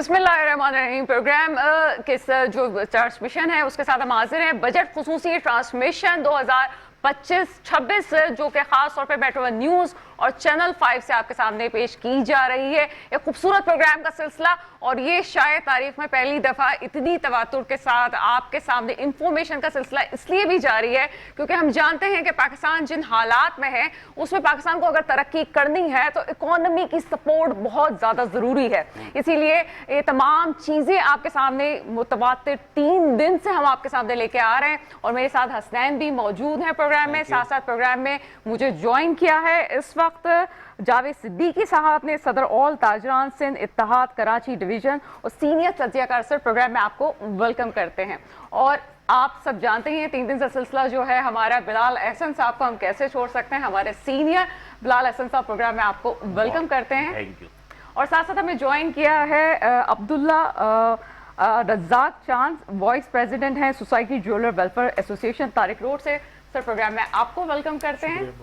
बिस्मिल्लाहिर्रहमानिर्रहीम। प्रोग्राम के जो ट्रांसमिशन है उसके साथ हम हाजिर हैं। बजट खुसूसी ट्रांसमिशन 2025-26 जो कि खास तौर पे मेट्रो न्यूज़ और चैनल 5 से आपके सामने पेश की जा रही है। एक खूबसूरत प्रोग्राम का सिलसिला, और ये शायद तारीख में पहली दफ़ा इतनी तवातुर के साथ आपके सामने इंफॉर्मेशन का सिलसिला इसलिए भी जारी है क्योंकि हम जानते हैं कि पाकिस्तान जिन हालात में है उसमें पाकिस्तान को अगर तरक्की करनी है तो इकोनॉमी की सपोर्ट बहुत ज़्यादा ज़रूरी है। इसीलिए ये तमाम चीज़ें आपके सामने मुतवातिर 3 दिन से हम आपके सामने लेके आ रहे हैं, और मेरे साथ हसनैन भी मौजूद हैं प्रोग्राम में। साथ साथ प्रोग्राम में मुझे ज्वाइन किया है इस वक्त जावेद सिद्दीकी साहब ने, सदर ऑल ताजरान सिंध इत्तेहाद कराची डिवीजन और सीनियर तज्जियाकार सर। प्रोग्राम में आपको वेलकम करते हैं। और आप सब जानते हैं 3 दिन का सिलसिला जो है हमारा, बिलाल अहसन साहब को हम कैसे छोड़ सकते हैं। हमारे सीनियर बिलाल अहसन साहब प्रोग्राम में आपको वेलकम करते हैं। Thank you. और साथ साथ हमें ज्वाइन किया है अब्दुल्ला रज़ाक चांद, वाइस प्रेसिडेंट हैं society jeweller welfare association Tariq road से। सर प्रोग्राम में आपको वेलकम करते हैं।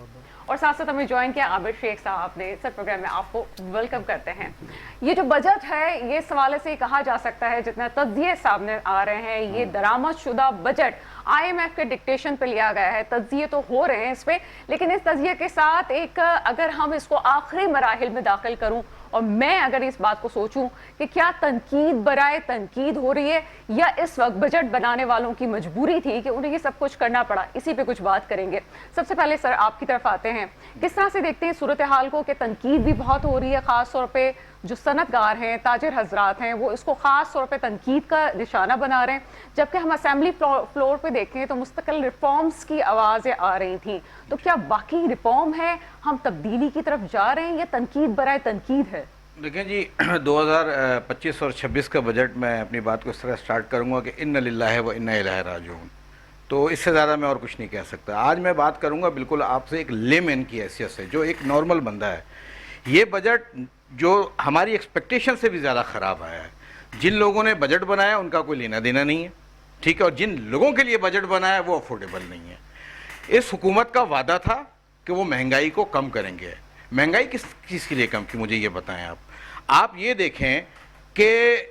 और साथ साथ हमें ज्वाइन किया आबिद शेख साहब ने। सर प्रोग्राम में आपको वेलकम करते हैं। ये जो बजट है ये इस हवाले से कहा जा सकता है, जितना तज्जिए सामने आ रहे हैं, ये दरामद शुदा बजट IMF के डिक्टेशन पे लिया गया है। तज्जिए तो हो रहे हैं इस पे, लेकिन इस तज्जिए के साथ एक अगर हम इसको आखिरी मराहिल में दाखिल करूं और मैं अगर इस बात को सोचूं कि क्या तनकीद बराए तनकीद हो रही है या इस वक्त बजट बनाने वालों की मजबूरी थी कि उन्हें ये सब कुछ करना पड़ा, इसी पे कुछ बात करेंगे। सबसे पहले सर आपकी तरफ आते हैं, किस तरह से देखते हैं सूरत हाल को कि तनकीद भी बहुत हो रही है, ख़ास तौर पे जो सनतगार हैं, ताजिर हजरात हैं, वो इसको ख़ास तौर पे तनकीद का निशाना बना रहे हैं, जबकि हम असेंबली फ्लोर पे देखें तो मुस्तकिल रिफॉर्म्स की आवाज़ें आ रही थी। तो क्या बाकी रिफॉर्म है, हम तब्दीली की तरफ जा रहे हैं या तनकीद बराए तनकीद है? देखें जी 2025 और 26 का बजट मैं अपनी बात को इस तरह स्टार्ट करूंगा कि इन्ना लिल्लाहि व इन्ना इलैहि राजिऊन। तो इससे ज़्यादा मैं और कुछ नहीं कह सकता। आज मैं बात करूंगा बिल्कुल आपसे एक लेमैन की हैसियत से, जो एक नॉर्मल बंदा है। ये बजट जो हमारी एक्सपेक्टेशन से भी ज़्यादा ख़राब आया है। जिन लोगों ने बजट बनाया उनका कोई लेना देना नहीं है, ठीक है, और जिन लोगों के लिए बजट बनाया वो अफोर्डेबल नहीं है। इस हुकूमत का वादा था कि वो महंगाई को कम करेंगे। महंगाई किस चीज़ के लिए कम की, मुझे ये बताएं आप ये देखें कि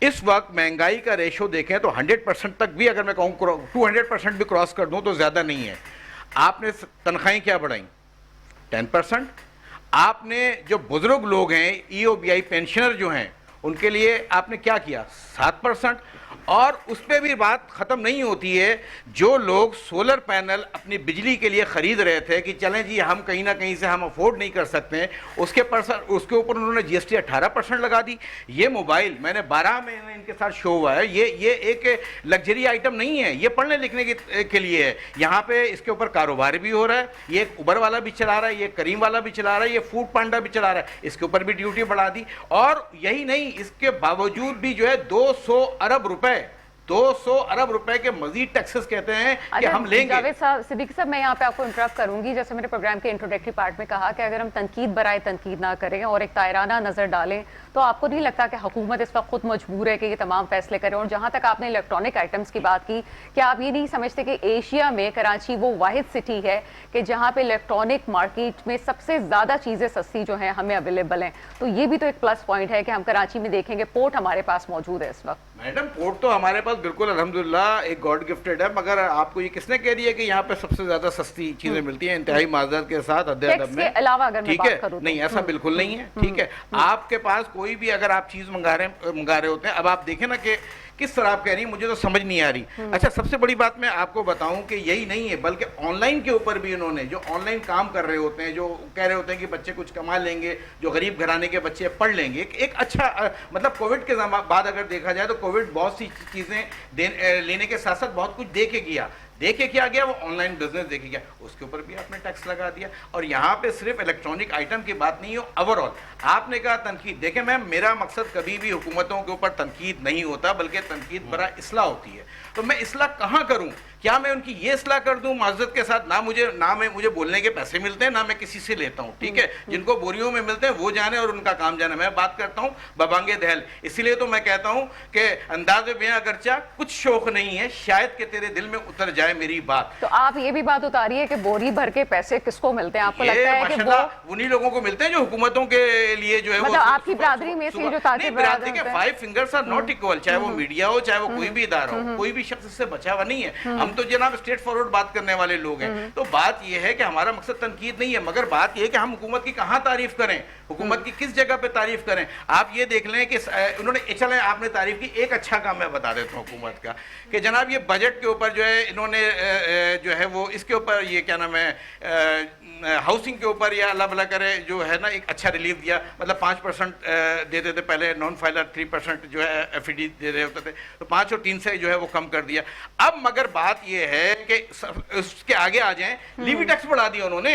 इस वक्त महंगाई का रेशो देखें तो 100% तक भी, अगर मैं कहूँ 200% भी क्रॉस कर दूं तो ज़्यादा नहीं है। आपने तनख्वाहें क्या बढ़ाई? 10%। आपने जो बुजुर्ग लोग हैं, EOBI पेंशनर जो हैं, उनके लिए आपने क्या किया? 7%। और उस पर भी बात ख़त्म नहीं होती है। जो लोग सोलर पैनल अपनी बिजली के लिए ख़रीद रहे थे कि चलें जी हम कहीं ना कहीं से हम अफोर्ड नहीं कर सकते हैं, उसके ऊपर उन्होंने GST 18% लगा दी। ये मोबाइल मैंने 12 महीने इनके साथ शो हुआ है, ये एक लग्जरी आइटम नहीं है, ये पढ़ने लिखने के लिए है। यहाँ पे इसके ऊपर कारोबार भी हो रहा है। ये एक उबर वाला भी चला रहा है, ये करीम वाला भी चला रहा है, ये फूड पांडा भी चला रहा है, इसके ऊपर भी ड्यूटी बढ़ा दी। और यही नहीं, इसके बावजूद भी जो है 200 अरब रुपए के मजीद टैक्सेस कहते हैं कि हम लेंगे। जावेद साहब, सिद्दीकी साहब, मैं यहाँ पे आपको इंटरप्ट करूंगी। जैसे मेरे प्रोग्राम के इंट्रोडक्टरी पार्ट में कहा कि अगर हम तनकीद बराए तनकीद ना करें और एक तायराना नजर डालें तो आपको नहीं लगता कि हुकूमत इस वक्त खुद मजबूर है कि ये तमाम फैसले करें? और जहाँ तक आपने इलेक्ट्रॉनिक आइटम्स की बात की, क्या आप ये नहीं समझते कि एशिया में कराची वो वाहिद सिटी है कि जहाँ पे इलेक्ट्रॉनिक मार्केट में सबसे ज़्यादा चीज़ें सस्ती जो हैं हमें अवेलेबल हैं? तो ये भी तो एक प्लस पॉइंट है कि हम कराची में देखेंगे पोर्ट हमारे पास मौजूद है इस वक्त। मैडम पोर्ट तो हमारे पास बिल्कुल अल्हम्दुलिल्लाह एक गॉड गिफ्टेड है, मगर आपको ये किसने कह दिया कि यहाँ पे सबसे ज्यादा सस्ती चीजें मिलती हैं? इंतहाई माजरत के साथ अदब में, अलावा अगर ठीक है, नहीं ऐसा बिल्कुल नहीं है, ठीक है। आपके पास कोई भी अगर आप चीज मंगा रहे होते हैं, अब आप देखें ना कि किस तरह आप कह रही हैं, मुझे तो समझ नहीं आ रही। अच्छा, सबसे बड़ी बात मैं आपको बताऊं कि यही नहीं है, बल्कि ऑनलाइन के ऊपर भी इन्होंने जो ऑनलाइन काम कर रहे होते हैं, जो कह रहे होते हैं कि बच्चे कुछ कमा लेंगे, जो गरीब घराने के बच्चे पढ़ लेंगे, एक अच्छा मतलब कोविड के बाद अगर देखा जाए तो कोविड बहुत सी चीज़ें लेने के साथ साथ बहुत कुछ दे के क्या गया, वो ऑनलाइन बिजनेस देखे गया, उसके ऊपर भी आपने टैक्स लगा दिया। और यहाँ पे सिर्फ इलेक्ट्रॉनिक आइटम की बात नहीं हो, ओवरऑल आपने कहा तनकीद। देखें मैम, मेरा मकसद कभी भी हुकूमतों के ऊपर तनकीद नहीं होता, बल्कि तनकीद बड़ा इसलाह होती है। तो मैं इसलाह कहाँ करूँ क्या मैं उनकी ये इस्लाह कर दूं माजरत के साथ? ना मुझे बोलने के पैसे मिलते हैं, ना मैं किसी से लेता हूं, ठीक है? जिनको बोरियों में मिलते हैं वो जाने और उनका काम जाने। मैं बात करता हूं बबांगे दहल, इसीलिए तो मैं कहता हूं कि अंदाज़े बियां अगरचा कुछ शौक नहीं है, शायद कि तेरे दिल में उतर जाए मेरी बात। तो आप ये भी बात उतारिए कि बोरी भर के पैसे किसको मिलते हैं? आपको लगता है कि वो उन्हीं लोगों को मिलते हैं जो हुकूमतों के लिए जो है, मतलब आपकी बिरादरी में से जो ताकि बिरादरी के 5 फिंगर्स आर नॉट इक्वल, चाहे वो मीडिया हो चाहे वो कोई भी इदारा हो, कोई भी शख्स इससे बचा हुआ नहीं है। हम तो जनाब स्ट्रेट फॉरवर्ड बात करने वाले लोग हैं। तो बात ये है कि हमारा मकसद तनकीद नहीं है, मगर बात ये है कि हम हुकूमत की कहाँ तारीफ करें, हुकूमत की किस जगह पे तारीफ करें। आप ये देख लें कि उन्होंने, चलें आपने तारीफ की, एक अच्छा काम मैं बता देता हूँ हुकूमत का, कि जनाब ये बजट के ऊपर जो है इन्होंने जो है वो इसके ऊपर ये क्या नाम है हाउसिंग के ऊपर या अल्लाह भला करे जो है ना एक अच्छा रिलीफ दिया। मतलब 5% देते थे पहले, नॉन फाइलर 3% जो है एफईडी दे रहे होते थे, तो 5 और 3 से जो है वो कम कर दिया। अब मगर बात ये है कि उसके आगे आ जाएं, लीवी टैक्स बढ़ा दिया उन्होंने।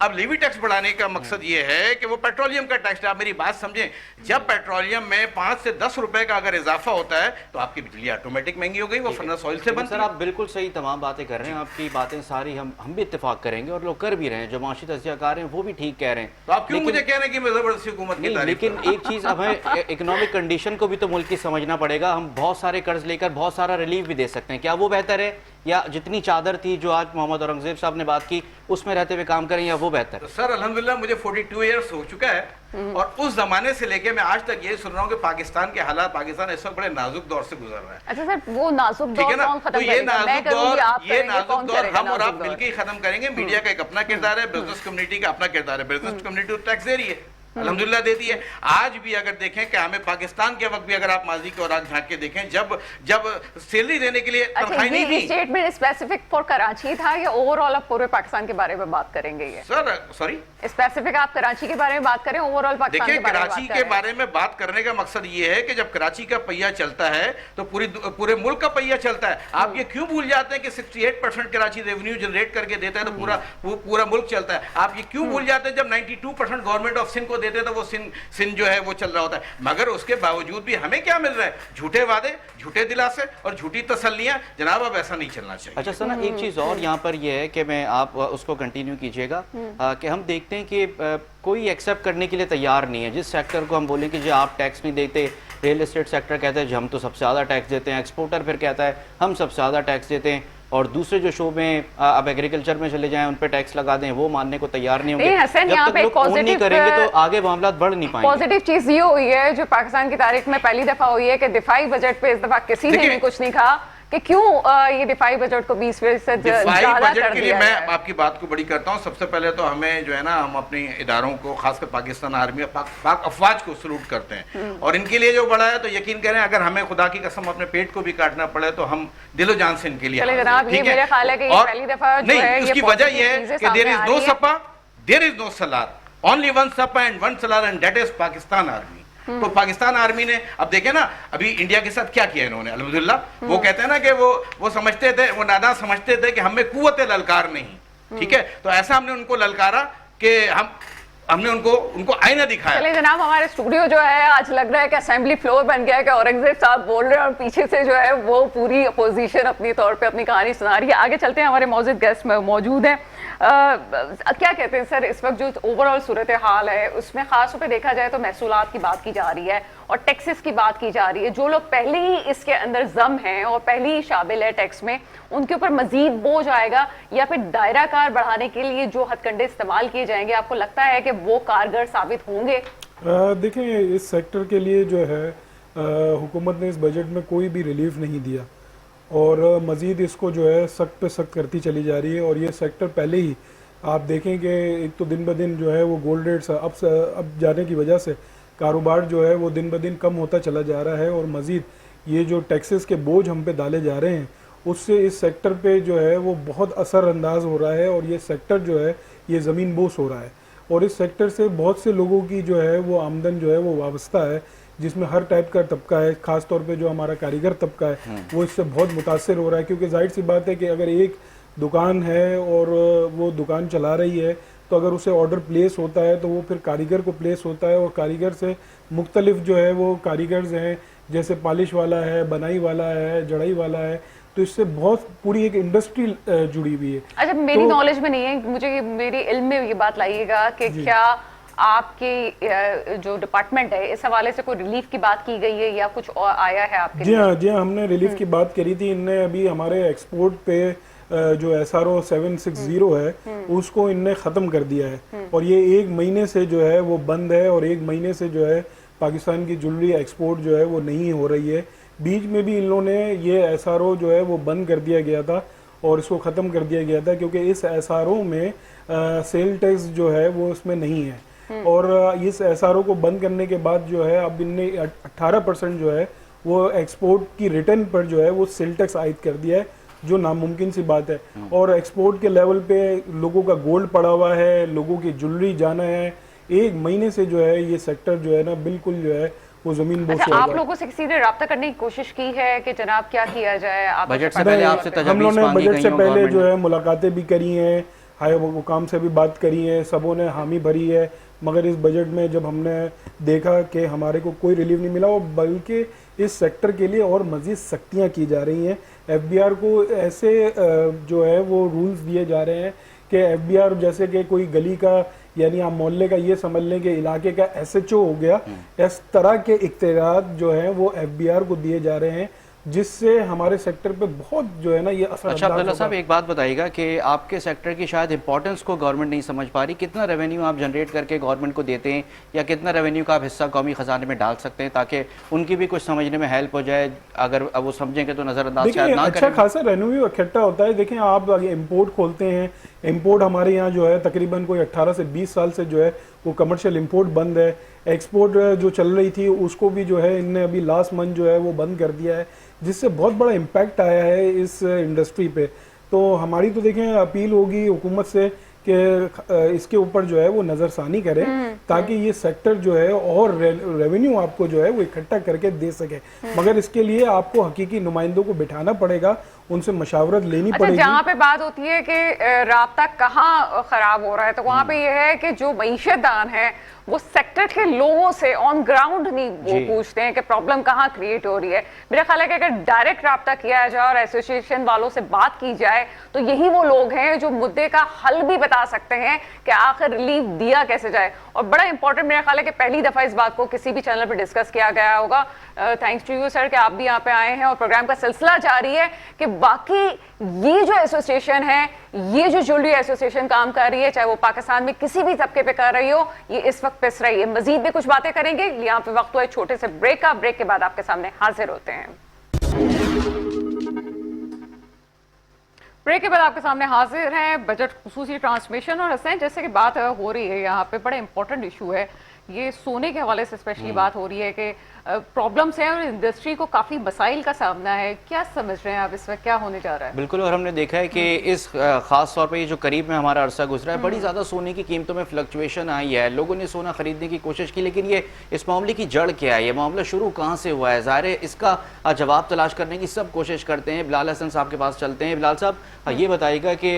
अब लीवी टैक्स बढ़ाने का मकसद ये है कि वो पेट्रोलियम का टैक्स, आप मेरी बात समझें, जब पेट्रोलियम में 5 से 10 रुपए का अगर इजाफा होता है तो आपकी बिजली ऑटोमेटिक महंगी हो गई, वो फर्नेस ऑयल से बनती है। सर आप बिल्कुल सही तमाम बातें कर रहे हैं, आपकी बातें सारी हम भी इत्तेफाक करेंगे और लोग कर भी रहे हैं, जो माशी तज्जियाकार हैं वो भी ठीक कह रहे हैं। तो आप क्यों मुझे कह रहे हैं कि मैं जबरदस्ती हुकूमत की तारीफ? लेकिन एक चीज हमें इकोनॉमिक कंडीशन को भी तो मुल्क की समझना पड़ेगा। हम बहुत सारे कर्ज लेकर बहुत सारा रिलीफ भी दे सकते हैं, क्या वो बेहतर है या जितनी चादर थी जो आज मोहम्मद औरंगजेब साहब ने बात की उसमें रहते हुए काम करें, या वो बेहतर? तो सर अल्हम्दुलिल्लाह मुझे 42 ईयर्स हो चुका है और उस जमाने से लेके मैं आज तक ये सुन रहा हूँ कि पाकिस्तान के हालात, पाकिस्तान इस वक्त बड़े नाजुक दौर से गुजर रहा है। अच्छा सर, वो नाजुक दौर कौन खत्म तो ये नाजुक दौर हम और आप नाजुक मिलकर ही खत्म करेंगे। मीडिया का एक अपना किरदार है, बिजनेस कम्युनिटी का अपना किरदार है। बिजनेस कम्युनिटी टैक्स दे रही है, अल्हम्दुलिल्लाह देती है। आज भी अगर देखें कि हमें पाकिस्तान के वक्त भी अगर आप माजी के और आग झांक के देखें, जब सैलरी देने के लिए तनख्वाही नहीं थी। स्टेटमेंट स्पेसिफिक फॉर कराची था या ओवरऑल आप पूरे पाकिस्तान के बारे में बात करेंगे? ये सर सॉरी, स्पेसिफिक आप कराची के बारे में बात करें, ओवरऑल पाकिस्तान देखिए के बारे में कराची के बारे में बात करने का मकसद ये है कि जब कराची का पहिया चलता है तो पूरे मुल्क का पहिया चलता है। आप ये क्यों भूल जाते हैं कि 68% कराची रेवेन्यू जनरेट करके देता है तो पूरा मुल्क चलता है? आप ये क्यों भूल जाते हैं जब 92% गवर्नमेंट ऑफ सिंध को देते हैं तो वो सिंध जो है वो चल रहा होता है? मगर उसके बावजूद भी हमें क्या मिल रहा है? झूठे वादे, झूठे दिलासे और झूठी तसल्लियां। जनाब अब ऐसा नहीं चलना चाहिए। अच्छा सर, एक चीज़ और यहाँ पर ये है कि मैं आप उसको कंटिन्यू कीजिएगा कि हम देखते हैं कि कोई एक्सेप्ट करने के लिए तैयार नहीं है। जिस सेक्टर को हम बोलें कि जो आप टैक्स नहीं देते, रियल एस्टेट सेक्टर कहता है जी हम तो सबसे ज़्यादा टैक्स देते हैं, एक्सपोर्टर फिर कहता है हम सबसे ज़्यादा टैक्स देते हैं, और दूसरे जो शोबे अब एग्रीकल्चर में चले जाएं उन पे टैक्स लगा दें, वो मानने को तैयार नहीं होंगे। जब तक लोग ओन नहीं करेंगे तो आगे मामला बढ़ नहीं पाएंगे। पॉजिटिव चीज ये हुई है जो पाकिस्तान की तारीख में पहली दफा हुई है कि दिफाई बजट पे इस दफा किसी ने भी कुछ नहीं कहा कि क्यों ये दिफाई बजट को 20% ज्यादा कर दिया। मैं आपकी बात को बड़ी करता हूँ। सबसे पहले तो हमें जो है ना, हम अपने इदारों को, खासकर पाकिस्तान आर्मी, पाक अफवाज को सलूट करते हैं और इनके लिए जो बड़ा है तो यकीन करें अगर हमें खुदा की कसम अपने पेट को भी काटना पड़े तो हम दिलो जान से इनके लिए। जनाब ये मेरा ख्याल है कि ये पहली दफा जो है, उसकी वजह यह है कि देयर इज नो सपा, देयर इज नो सलार, ओनली वन सपा एंड वन सलार and that is Pakistan army. तो पाकिस्तान आर्मी ने, अब देखें ना अभी इंडिया के साथ क्या किया इन्होंने, अल्हम्दुलिल्लाह। वो कहते हैं ना कि वो समझते थे, वो नादान समझते थे कि हमें कुव्वत ललकार नहीं, ठीक है? तो ऐसा हमने उनको ललकारा कि हमने उनको आईना दिखाया। चलिए जनाब, हमारे स्टूडियो जो है आज लग रहा है कि असेंबली फ्लोर बन गया है कि औरंगजेब साहब बोल रहे हैं और पीछे से जो है वो पूरी अपोजिशन अपनी तौर पे अपनी कहानी सुना रही है। आगे चलते हैं, हमारे मौजूद गेस्ट मौजूद हैं। क्या कहते हैं सर, इस वक्त जो ओवरऑल सूरत हाल है उसमें खास तौर पे देखा जाए तो महसूलात की बात की जा रही है और टैक्सेस की बात की जा रही है। जो लोग पहले ही इसके अंदर जम हैं और पहले ही शामिल है टैक्स में, उनके ऊपर मजीद बोझ आएगा या फिर दायरा कार बढ़ाने के लिए जो हथकंडे इस्तेमाल किए जाएंगे, आपको लगता है कि वो कारगर साबित होंगे? देखें, इस सेक्टर के लिए जो है हुकूमत ने इस बजट में कोई भी रिलीफ नहीं दिया और मज़ीद इसको जो है सख्त पे सख्त करती चली जा रही है। और ये सेक्टर पहले ही आप देखें कि एक तो दिन ब दिन जो है वो गोल्ड रेट्स अब जाने की वजह से कारोबार जो है वो दिन ब दिन कम होता चला जा रहा है और मज़ीद ये जो टैक्सेस के बोझ हम पे डाले जा रहे हैं उससे इस सेक्टर पे जो है वो बहुत असरअंदाज हो रहा है और ये सेक्टर जो है ये ज़मीन बोस हो रहा है। और इस सेक्टर से बहुत से लोगों की जो है वो आमदन जो है वो वाबस्ता है, जिसमें हर टाइप का तबका है, ख़ास तौर पे जो हमारा कारीगर तबका है वो इससे बहुत मुतासर हो रहा है। क्योंकि जाहिर सी बात है कि अगर एक दुकान है और वो दुकान चला रही है तो अगर उसे ऑर्डर प्लेस होता है तो वो फिर कारीगर को प्लेस होता है और कारीगर से मुख्तलिफ जो है वो कारीगर्स हैं, जैसे पॉलिश वाला है, बनाई वाला है, जड़ाई वाला है, तो इससे बहुत पूरी एक इंडस्ट्री जुड़ी हुई है। अच्छा, मेरी नॉलेज में नहीं है, मुझे मेरी इल्म में ये बात लाइएगा कि क्या आपके जो डिपार्टमेंट है इस हवाले से कोई रिलीफ की बात की गई है या कुछ और आया है आपके जी हाँ, हमने रिलीफ की बात करी थी। इनने अभी हमारे एक्सपोर्ट पे जो SRO 760 है उसको इनने ख़त्म कर दिया है और ये 1 महीने से जो है वो बंद है और 1 महीने से जो है पाकिस्तान की ज्वेलरी एक्सपोर्ट जो है वो नहीं हो रही है। बीच में भी इन लोगों ने ये SRO जो है वो बंद कर दिया गया था और इसको ख़त्म कर दिया गया था क्योंकि इस SRO में सेल टैक्स जो है वो उसमें नहीं है और इस SRO को बंद करने के बाद जो है अब इनने 18% जो है वो एक्सपोर्ट की रिटर्न पर जो है वो सेल टैक्स आयद कर दिया है, जो नामुमकिन सी बात है। और एक्सपोर्ट के लेवल पे लोगों का गोल्ड पड़ा हुआ है, लोगों की ज्वेलरी जाना है। 1 महीने से जो है ये सेक्टर जो है ना बिल्कुल जो है वो जमीन बोझ अच्छा, आप लोगों से किसी ने राब्ता करने की कोशिश की है कि जनाब क्या किया जाए? आप बजट से पहले आपसे हम लोगों ने बजट से पहले जो है मुलाकातें भी करी हैं, हाई हुकाम से भी बात करी है, सबों ने हामी भरी है, मगर इस बजट में जब हमने देखा कि हमारे को कोई रिलीफ नहीं मिला और बल्कि इस सेक्टर के लिए और मज़ीद सख्तियाँ की जा रही हैं। FBR को ऐसे जो है वो रूल्स दिए जा रहे हैं कि FBR जैसे कि कोई गली का यानी आप मोहल्ले का ये समझ लें कि इलाके का SHO हो गया, इस तरह के इख्तियारात जो हैं वो FBR को दिए जा रहे हैं, जिससे हमारे सेक्टर पे बहुत जो है ना ये असर। अच्छा अब्दुल्ला साहब, एक बात बताइएगा कि आपके सेक्टर की शायद इंपॉर्टेंस को गवर्नमेंट नहीं समझ पा रही। कितना रेवेन्यू आप जनरेट करके गवर्नमेंट को देते हैं या कितना रेवेन्यू का आप हिस्सा कौमी खजाने में डाल सकते हैं ताकि उनकी भी कुछ समझने में हेल्प हो जाए? अगर अब वो समझेंगे तो नजरअंदाज शायद ना करें। अच्छा खासा रेवेन्यू इकट्ठा होता है। देखें, आप इम्पोर्ट खोलते हैं, इम्पोर्ट हमारे यहाँ जो है तकरीबन कोई 18 से 20 साल से जो है वो कमर्शियल इम्पोर्ट बंद है। एक्सपोर्ट जो चल रही थी उसको भी जो है इनने अभी लास्ट मंथ जो है वो बंद कर दिया है, जिससे बहुत बड़ा इम्पैक्ट आया है इस इंडस्ट्री पे। तो हमारी तो देखें अपील होगी हुकूमत से कि इसके ऊपर जो है वो नज़रसानी करें ताकि ये सेक्टर जो है और रेवेन्यू आपको जो है वो इकट्ठा करके दे सके। मगर इसके लिए आपको हकीकी नुमाइंदों को बिठाना पड़ेगा, उनसे मशावरत लेनी पड़ेगी। जहाँ पे बात होती है कि राब्ता कहाँ खराब हो रहा है, तो वहाँ पे ये है कि जो मईशतदान है वो सेक्टर के लोगों से ऑन ग्राउंड नहीं वो पूछते हैं कि प्रॉब्लम कहाँ क्रिएट हो रही है। मेरा ख्याल है कि अगर डायरेक्ट राब्ता किया जाए और एसोसिएशन वालों से बात की जाए तो यही वो लोग हैं जो मुद्दे का हल भी बता सकते हैं कि आखिर रिलीफ दिया कैसे जाए। और बड़ा इंपॉर्टेंट मेरा ख्याल है कि पहली दफा इस बात को किसी भी चैनल पर डिस्कस किया गया होगा। थैंक्स टू यू सर कि आप भी यहाँ पे आए हैं और प्रोग्राम का सिलसिला जारी है कि बाकी ये जो एसोसिएशन है, ये जो ज्वेलरी एसोसिएशन काम कर रही है, चाहे वो पाकिस्तान में किसी भी तबके पे कर रही हो, ये इस वक्त पिस रही है। मजीद भी कुछ बातें करेंगे, यहाँ पे वक्त हुआ है छोटे से ब्रेक का। ब्रेक के बाद आपके सामने हाजिर होते हैं। ब्रेक के बाद आपके सामने हाजिर हैं बजट खुसूसी ट्रांसमिशन। और हसनैन, जैसे कि बात हो रही है यहाँ पे बड़ा इंपॉर्टेंट इशू है, ये सोने के हवाले से स्पेशली बात हो रही है कि प्रॉब्लम्स हैं और इंडस्ट्री को काफ़ी मसाइल का सामना है। क्या समझ रहे हैं आप इस वक्त क्या होने जा रहा है? बिल्कुल, और हमने देखा है कि इस खास तौर पे ये जो करीब में हमारा अरसा गुजरा है, बड़ी ज़्यादा सोने की कीमतों में फ्लक्चुएशन आई है। लोगों ने सोना खरीदने की कोशिश की, लेकिन ये इस मामले की जड़ क्या है, ये मामला शुरू कहाँ से हुआ है? ज़ाहिर है इसका जवाब तलाश करने की सब कोशिश करते हैं। बिलाल हसन साहब के पास चलते हैं। बिलाल साहब, ये बताइएगा कि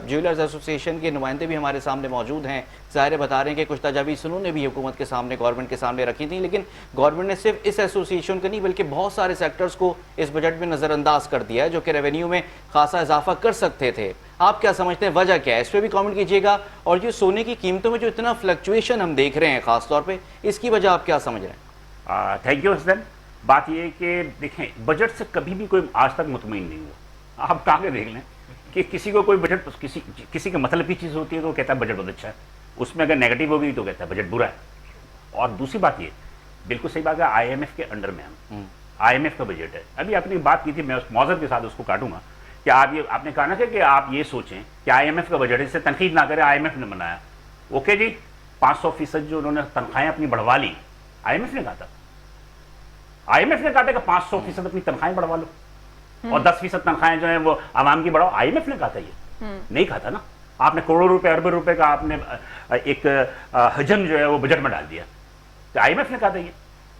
ज्वेलर्स एसोसिएशन के नुमाइंदे भी हमारे सामने मौजूद हैं। ज़ाहिर बता रहे हैं कि कुछ तजावीज़ उन्होंने भी हुकूमत के सामने, गवर्नमेंट के सामने रखी थी, लेकिन गवर्नमेंट ने सिर्फ इस एसोसिएशन को नहीं बल्कि बहुत सारे सेक्टर्स को इस बजट में नज़रअंदाज कर दिया है जो कि रेवेन्यू में खासा इजाफा कर सकते थे। आप क्या समझते हैं, वजह क्या है? इस पर भी कमेंट कीजिएगा। और ये सोने की कीमतों में जो इतना फ्लक्चुएशन हम देख रहे हैं खास तौर पे, इसकी वजह आप क्या समझ रहे हैं? Thank you Hasan. बात ये है कि देखें, बजट से कभी भी कोई आज तक मुतमईन नहीं हुआ। आप कहाँ के देख लें कि किसी को कोई बजट किसी के मतलब की चीज़ होती है तो कहता है बजट बहुत अच्छा है, उसमें अगर नेगेटिव होगी तो कहता है बजट बुरा है। और दूसरी बात ये, बिल्कुल सही बात है, IMF के अंडर में हम, IMF का बजट है। अभी आपने बात की थी, मैं उस मौजूद के साथ उसको काटूंगा कि आपने कहा ना कि आप ये सोचें कि IMF का बजट है, इससे तनकीद ना करें, IMF ने बनाया। ओके जी, 500% जो उन्होंने तनख्वाहें अपनी बढ़वा ली, IMF ने कहा था। IMF ने कहा था कि 500% अपनी तनख्वाहें बढ़वा लो और 10% तनख्वाहें जो है वो आवाम की बढ़ाओ। IMF ने कहा था, ये नहीं कहा था ना। आपने करोड़ों रुपए अरबों रुपए का आपने एक हजम जो है वो बजट में डाल दिया, तो IMF ने कहा था ये।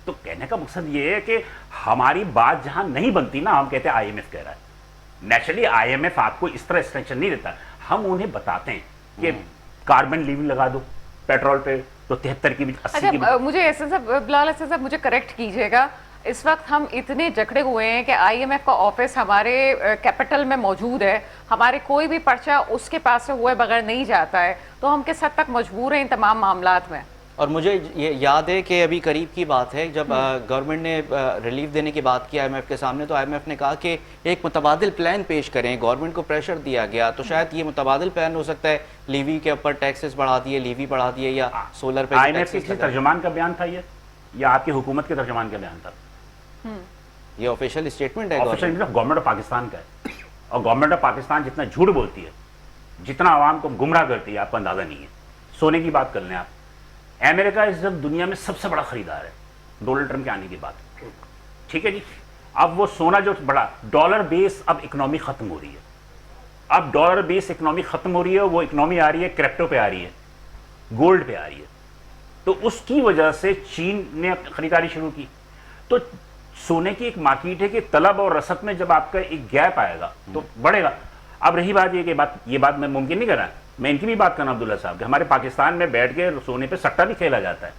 तो कहने का मकसद ये है कि हमारी बात जहां नहीं बनती ना, हम कहते हैं IMF कह रहा है। नेचुरली IMF आपको इस तरह एक्सटेंशन नहीं देता, हम उन्हें बताते हैं कि कार्बन लीविंग लगा दो पेट्रोल पे, तो 73 की 80 की। मुझे ऐसे सब बिलाल ऐसे सब मुझे करेक्ट कीजिएगा, اس وقت ہم اتنے جکڑے ہوئے ہیں کہ آئی ایم ایف کا آفس ہمارے کیپٹل میں موجود ہے, ہمارے کوئی بھی پرچہ اس کے پاس سے ہوئے بغیر نہیں جاتا ہے, تو ہم کس حد تک مجبور ہیں ان تمام معاملات میں. اور مجھے یہ یاد ہے کہ ابھی قریب کی بات ہے جب گورنمنٹ نے ریلیف دینے کی بات کی آئی ایم ایف کے سامنے, تو آئی ایم ایف نے کہا کہ ایک متبادل پلان پیش کریں, گورنمنٹ کو پریشر دیا گیا, تو شاید یہ متبادل پلان ہو سکتا ہے لیوی کے اوپر ٹیکسز بڑھا دیے, لیوی بڑھا دیے, یا سولر پہ آئی ایم ایف کے ترجمان کا بیان تھا یہ, یا آپ کی حکومت کے ترجمان کا بیان تھا؟ یہ آفیشیل اسٹیٹمنٹ ہے گورنمنٹ آف پاکستان کا ہے, اور گورنمنٹ آف پاکستان جتنا جھوٹ بولتی ہے, جتنا عوام کو گمراہ کرتی ہے, آپ کو اندازہ نہیں ہے. سونے کی بات کر لیں آپ, امریکہ اس وقت دنیا میں سب سے بڑا خریدار ہے ڈونلڈ ٹرمپ کے آنے کے بعد, ٹھیک ہے جی. اب وہ سونا جو بڑا ڈالر بیس, اب اکنامی ختم ہو رہی ہے, اب ڈالر بیس اکنامی ختم ہو رہی ہے, وہ اکنامی آ رہی ہے کرپٹو پہ آ رہی ہے, گولڈ پہ آ رہی ہے. تو اس کی وجہ سے چین نے خریداری شروع کی. تو سونے کی ایک مارکیٹ ہے کہ طلب اور رسد میں جب آپ کا ایک گیپ آئے گا تو بڑھے گا. اب رہی بات یہ کہ یہ بات میں ممکن نہیں کر رہا, میں ان کی بھی بات کرنا عبداللہ صاحب کہ ہمارے پاکستان میں بیٹھ کے سونے پہ سٹا بھی کھیلا جاتا ہے,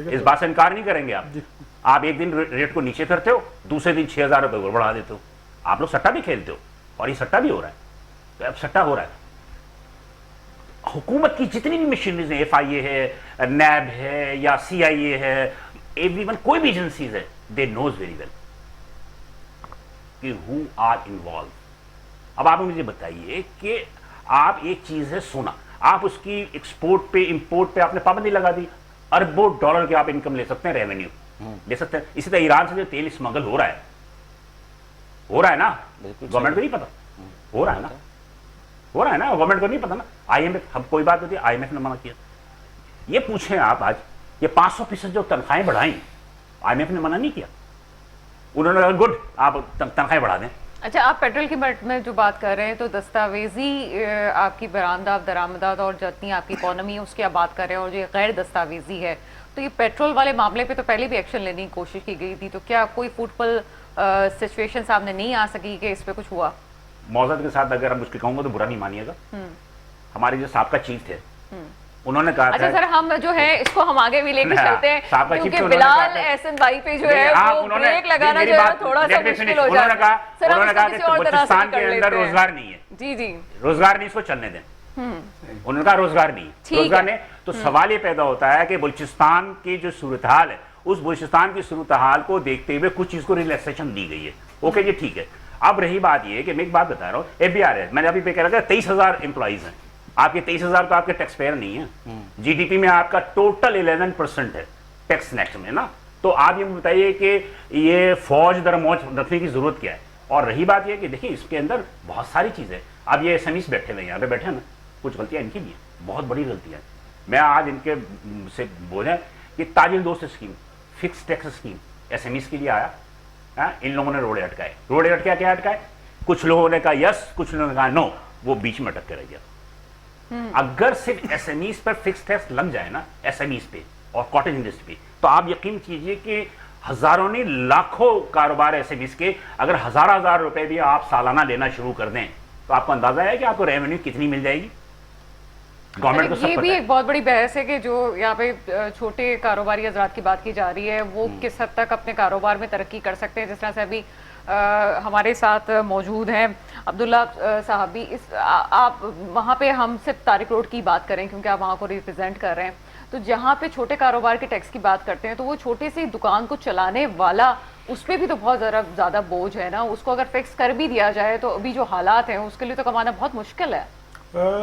اس بات سے انکار نہیں کریں گے آپ. آپ ایک دن ریٹ کو نیچے کرتے ہو, دوسرے دن 6,000 روپے اور بڑھا دیتے ہو, آپ لوگ سٹا بھی کھیلتے ہو, اور یہ سٹا بھی ہو رہا ہے. تو اب سٹا ہو رہا ہے, حکومت کی جتنی بھی مشینریز ہیں, ایف آئی اے ہے, نیب ہے, یا سی آئی اے ہے, ایوری ون, کوئی بھی ایجنسیز ہے, دے نوز ویری ویل کہ ہو آر انوالو. اب آپ مجھے بتائیے کہ آپ ایک چیز ہے سونا, آپ اس کی ایکسپورٹ پہ امپورٹ پہ آپ نے پابندی لگا دی, اربوں ڈالر کے آپ انکم لے سکتے ہیں, ریونیو لے سکتے ہیں. اسی طرح ایران سے جو تیل اسمگل ہو رہا ہے نا, گورنمنٹ کو نہیں پتا, ہو رہا ہے نا, گورنمنٹ کو نہیں پتا نا. آئی ایم ایف, ہم کوئی بات ہوتی ہے, آئی ایم ایف نے منع کیا. یہ پوچھیں آپ آج, یہ 500% جو تنخواہیں بڑھائیں, آئی ایم ایف نے منع نہیں کیا, انہوں نے کہا گڈ آپ تنخواہیں بڑھا دیں. اچھا, آپ پیٹرول کی میں جو بات کر رہے ہیں تو دستاویزی آپ کی برآمدات درآمدات اور جتنی آپ کی اکانومی ہے اس کی آپ بات کر رہے ہیں, اور جو غیر دستاویزی ہے, تو یہ پیٹرول والے معاملے پہ تو پہلے بھی ایکشن لینے کی کوشش کی گئی تھی, تو کیا کوئی فوڈفل سچویشن سامنے نہیں آ سکی کہ اس پہ کچھ ہوا؟ معذرت کے ساتھ اگر ہم اس کے کہوں گا تو برا نہیں مانیے گا, ہمارے جو سابقہ چیف تھے انہوں نے کہا تھا. اچھا سر, ہم جو ہے اس کو ہم آگے بھی لے کے چلتے ہیں, کیونکہ بلال احسن بھائی پہ جو ہے وہ بریک لگانا جو ہے تھوڑا سا مشکل ہو جاتا ہے. سر ہم اس کو کسی اور طرح سے کر لیتے ہیں. روزگار نہیں ہے, جی روزگار نہیں, اس کو چلنے دیں. انہوں نے کہا روزگار نہیں, روزگار نہیں. تو سوال یہ پیدا ہوتا ہے کہ بلوچستان کی جو صورتحال ہے, اس بلوچستان کی صورتحال کو دیکھتے ہوئے کچھ چیز کو ریلیکسیشن دی گئی ہے. اوکے جی ٹھیک ہے. اب رہی بات یہ کہ میں ایک بات بتا رہا ہوں, ایف بی آر ہے, میں نے ابھی پہ کہہ رہا تھا 23,000 امپلائیز ہیں. آپ کے 23,000 تو آپ کے ٹیکس پیئر نہیں ہیں, جی ڈی پی میں آپ کا ٹوٹل 11% ہے ٹیکس نیٹ میں نا. تو آپ یہ بتائیے کہ یہ فوج در موج رکھنے کی ضرورت کیا ہے. اور رہی بات یہ کہ دیکھیں اس کے اندر بہت ساری چیزیں, اب یہ ایس ایم ایز بیٹھے ہوئے یہاں پہ بیٹھے نا, کچھ غلطیاں ان کی بھی ہیں, بہت بڑی غلطیاں. میں آج ان کے سے بولیں کہ تاجر دوست scheme, fix tax scheme S M Es کے لیے آیا, ان لوگوں نے روڑے اٹکائے. روڑے اٹکائے کیا اٹکائے, کچھ لوگوں نے کہا یس, کچھ لوگوں نے کہا نو, وہ بیچ میں اٹک کے رہ گیا. اگر صرف ایس ایم ایز پر فکس ٹیکس لگ جائے نا, ایس ایم ایز پہ اور کاٹیج انڈسٹری پہ, تو آپ یقین کیجئے کہ ہزاروں نہیں لاکھوں کاروبار ایس ایم ایز کے اگر ہزار روپے بھی آپ سالانہ لینا شروع کر دیں تو آپ کو اندازہ ہے کہ آپ کو ریونیو کتنی مل جائے گی. گورنمنٹ کو یہ بھی ایک بہت بڑی بحث ہے کہ جو یہاں پہ چھوٹے کاروباری حضرات کی بات کی جا رہی ہے, وہ کس حد تک اپنے کاروبار میں ترقی کر سکتے ہیں. جس طرح سے ابھی ہمارے ساتھ موجود ہیں عبداللہ صاحب بھی, آپ وہاں پہ ہم صرف طارق روڈ کی بات کریں کیونکہ آپ وہاں کو ریپرزینٹ کر رہے ہیں, تو جہاں پہ چھوٹے کاروبار کے ٹیکس کی بات کرتے ہیں تو وہ چھوٹے سی دکان کو چلانے والا, اس پہ بھی تو بہت زیادہ بوجھ ہے نا. اس کو اگر فکس کر بھی دیا جائے تو ابھی جو حالات ہیں اس کے لیے تو کمانا بہت مشکل ہے.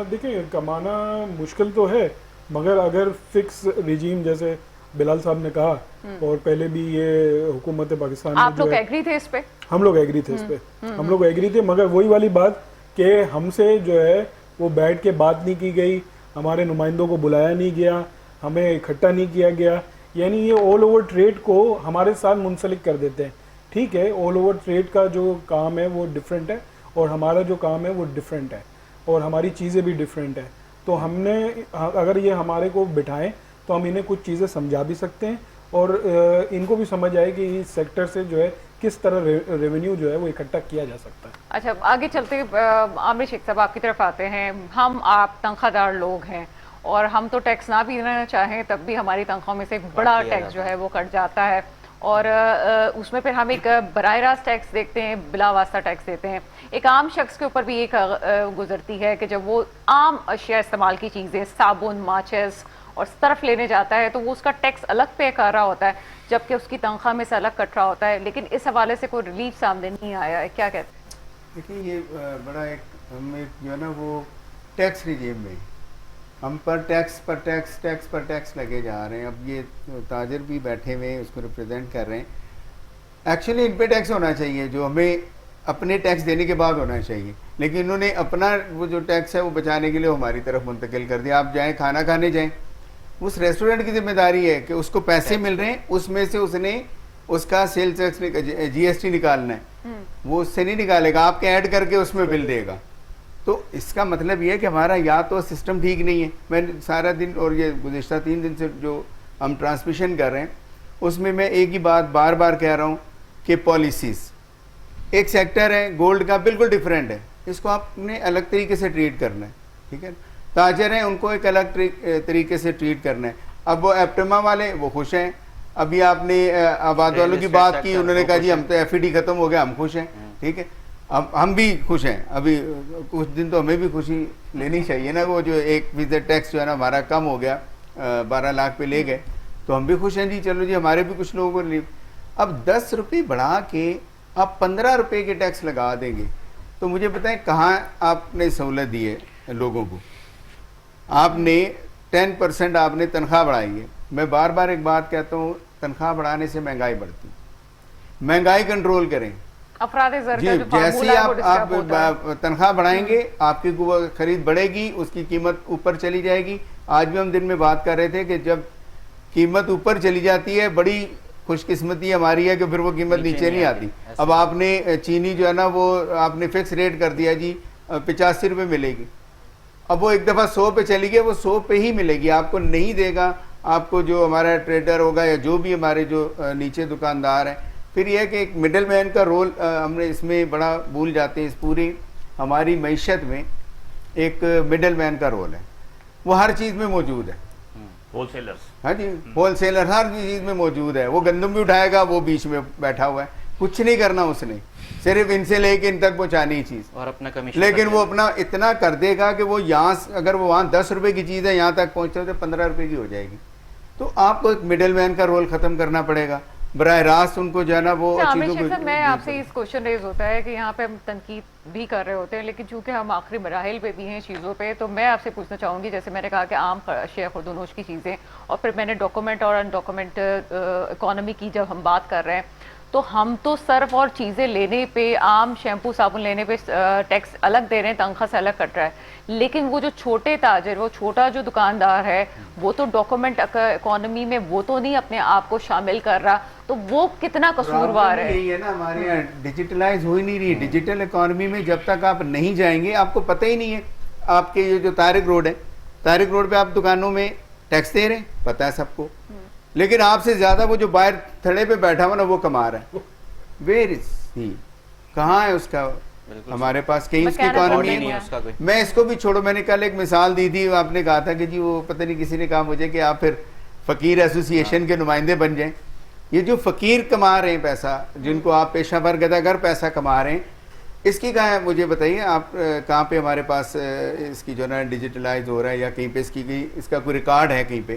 دیکھیں کمانا مشکل تو ہے, مگر اگر فکس ریجیم جیسے بلال صاحب نے کہا, اور پہلے بھی یہ حکومت پاکستان, آپ لوگ ایگری تھے اس پہ؟ ہم لوگ ایگری تھے اس پہ, ہم لوگ ایگری تھے, مگر وہی والی بات کہ ہم سے جو ہے وہ بیٹھ کے بات نہیں کی گئی, ہمارے نمائندوں کو بلایا نہیں گیا, ہمیں اکٹھا نہیں کیا گیا. یعنی یہ آل اوور ٹریڈ کو ہمارے ساتھ منسلک کر دیتے ہیں. ٹھیک ہے, آل اوور ٹریڈ کا جو کام ہے وہ ڈفرینٹ ہے, اور ہمارا جو کام ہے وہ ڈفرینٹ ہے, اور ہماری چیزیں بھی ڈفرینٹ ہیں. تو ہم نے اگر یہ ہمارے کو بٹھائیں تو ہم انہیں کچھ چیزیں سمجھا بھی سکتے ہیں, اور ان کو بھی سمجھ آئے کہ اس سیکٹر سے جو ہے کس طرح ریونیو جو ہے وہ اکٹھا کیا جا سکتا ہے. اچھا آگے چلتے, عامر شیخ صاحب آپ کی طرف آتے ہیں. ہم آپ تنخواہ دار لوگ ہیں, اور ہم تو ٹیکس نہ بھی دینا چاہیں تب بھی ہماری تنخواہوں میں سے ایک بڑا ٹیکس جو ہے وہ کٹ جاتا ہے, اور اس میں پھر ہم ایک براہ راست ٹیکس دیکھتے ہیں, بلا واسطہ ٹیکس دیتے ہیں. ایک عام شخص کے اوپر بھی ایک گزرتی ہے کہ جب وہ عام اشیاء استعمال کی چیزیں, صابن, ماچس اور صرف لینے جاتا ہے تو وہ اس کا ٹیکس الگ پے کر رہا ہوتا ہے, جبکہ اس کی تنخواہ میں سے الگ کٹ رہا ہوتا ہے. لیکن اس حوالے سے کوئی ریلیف سامنے نہیں آیا ہے, کیا کہتے ہیں؟ دیکھیں یہ بڑا ایک ہم ایک جو ہے نا وہ ٹیکس ریجیم میں ہم پر ٹیکس لگے جا رہے ہیں. اب یہ تاجر بھی بیٹھے ہوئے ہیں, اس کو ریپرزینٹ کر رہے ہیں. ایکچولی ان پہ ٹیکس ہونا چاہیے جو ہمیں اپنے ٹیکس دینے کے بعد ہونا چاہیے, لیکن انہوں نے اپنا وہ جو ٹیکس ہے وہ بچانے کے لیے ہماری طرف منتقل کر دیا. آپ جائیں کھانا کھانے جائیں, اس ریسٹورینٹ کی ذمہ داری ہے کہ اس کو پیسے مل رہے ہیں, اس میں سے اس نے اس کا cell tax G S T نکالنا ہے, وہ اس سے نہیں نکالے گا, آپ کے ایڈ کر کے اس میں بل دے گا. تو اس کا مطلب یہ ہے کہ ہمارا یا تو سسٹم ٹھیک نہیں ہے. میں سارا دن اور یہ گزشتہ 3 دن سے جو ہم ٹرانسمیشن کر رہے ہیں اس میں ایک ہی بات بار بار کہہ رہا ہوں کہ پالیسیز, ایک سیکٹر ہے گولڈ کا بالکل ڈیفرنٹ ہے, اس کو آپ نے الگ طریقے سے ٹریٹ کرنا ہے, ٹھیک ہے. تاجر ہیں ان کو ایک الگ طریقے سے ٹریٹ کرنا ہے. اب وہ ایپٹما والے وہ خوش ہیں. ابھی آپ نے آباد والوں کی بات کی, انہوں نے کہا جی ہم تو ایف ای ڈی ختم ہو گیا, ہم خوش ہیں, ٹھیک ہے. اب ہم بھی خوش ہیں, ابھی کچھ دن تو ہمیں بھی خوشی لینی چاہیے نا. وہ جو 1% ٹیکس جو ہے نا ہمارا کم ہو گیا, 12 لاکھ پہ لے گئے, تو ہم بھی خوش ہیں جی, چلو جی ہمارے بھی کچھ لوگوں کو ریلیف. اب 10 روپے بڑھا کے آپ 15 روپے کے ٹیکس لگا دیں گے تو مجھے بتائیں کہاں آپ نے سہولت دی ہے لوگوں کو. آپ نے 10% آپ نے تنخواہ بڑھائی ہے. میں بار بار ایک بات کہتا ہوں, تنخواہ بڑھانے سے مہنگائی بڑھتی, مہنگائی کنٹرول کریں. افراد زر جی کا جو جیسے فارمولا ہے وہ آپ ڈسٹرب ہوتا ہے. تنخواہ بڑھائیں گے آپ کی خرید بڑھے گی, اس کی قیمت اوپر چلی جائے گی. آج بھی ہم دن میں بات کر رہے تھے کہ جب قیمت اوپر چلی جاتی ہے بڑی خوش قسمتی ہماری ہے کہ پھر وہ قیمت نیچے نہیں آتی. اب آپ نے چینی جو ہے نا وہ آپ نے فکس ریٹ کر دیا جی 85 روپے ملے گی, اب وہ ایک دفعہ 100 پہ چلی گئی, وہ 100 پہ ہی ملے گی, آپ کو نہیں دے گا. آپ کو جو ہمارا ٹریڈر ہوگا یا جو بھی ہمارے جو نیچے دکاندار ہیں, پھر یہ کہ ایک مڈل مین کا رول ہم نے اس میں بڑا بھول جاتے ہیں. اس پوری ہماری معیشت میں ایک مڈل مین کا رول ہے, وہ ہر چیز میں موجود ہے. ہول سیلرز, ہاں جی, ہول سیلر ہر چیز میں موجود ہے. وہ گندم بھی اٹھائے گا, وہ بیچ میں بیٹھا ہوا ہے, کچھ نہیں کرنا اس نے, صرف ان سے لے کے ان تک پہنچانی چیز, اور اپنا کمیشن. لیکن وہ اپنا اتنا کر دے گا کہ وہ یہاں اگر وہ وہاں 10 روپے کی چیز ہے یہاں تک پہنچتے تو 15 روپے کی ہو جائے گی. تو آپ کو ایک مڈل مین کا رول ختم کرنا پڑے گا. براہ راست ان کو جو ہے نا وہ عامر شیخ صاحب, میں آپ سے اس کوشچن ریز ہوتا ہے کہ یہاں پہ ہم تنقید بھی کر رہے ہوتے ہیں, لیکن چونکہ ہم آخری مراحل پہ بھی ہیں چیزوں پہ, تو میں آپ سے پوچھنا چاہوں گی, جیسے میں نے کہا کہ عام اشیاء خورد و نوش کی چیزیں, اور پھر میں نے ڈاکومنٹ اور ان ڈاکومنٹ اکانومی کی جب ہم بات کر رہے ہیں, تو ہم تو صرف اور چیزیں لینے پہ, عام شیمپو صابن لینے پہ ٹیکس الگ دے رہے ہیں, تنخواہ سے الگ کٹ رہا ہے. لیکن وہ جو چھوٹے تاجر, وہ چھوٹا جو دکاندار ہے, وہ تو ڈاکومنٹ اکانومی میں وہ تو نہیں اپنے آپ کو شامل کر رہا, تو وہ کتنا قصوروار ہے؟ یہی ہے نا, ہمارے یہاں ڈیجیٹلائز ہو ہی نہیں رہی. ڈیجیٹل اکانومی میں جب تک آپ نہیں جائیں گے آپ کو پتہ ہی نہیں ہے. آپ کے یہ جو طارق روڈ ہے, طارق روڈ پہ آپ دکانوں میں ٹیکس دے رہے ہیں, پتہ ہے سب کو, لیکن آپ سے زیادہ وہ جو باہر تھڑے پہ بیٹھا ہوا نا وہ کما رہا ہے. ویئر از ہی, کہاں ہے اس کا؟ ہمارے پاس کہیں اس کی اکانومی ہے. میں اس کو بھی چھوڑو, میں نے کل ایک مثال دی تھی, آپ نے کہا تھا کہ جی وہ پتہ نہیں کسی نے کہا مجھے کہ آپ پھر فقیر ایسوسی ایشن کے نمائندے بن جائیں. یہ جو فقیر کما رہے ہیں پیسہ, جن کو آپ پیشہ ور گداگر پیسہ کما رہے ہیں, اس کی کہاں ہے مجھے بتائیے آپ, کہاں پہ ہمارے پاس اس کی جو ہے نا ڈیجیٹلائز ہو رہا ہے, یا کہیں پہ اس کا کوئی ریکارڈ ہے کہیں پہ,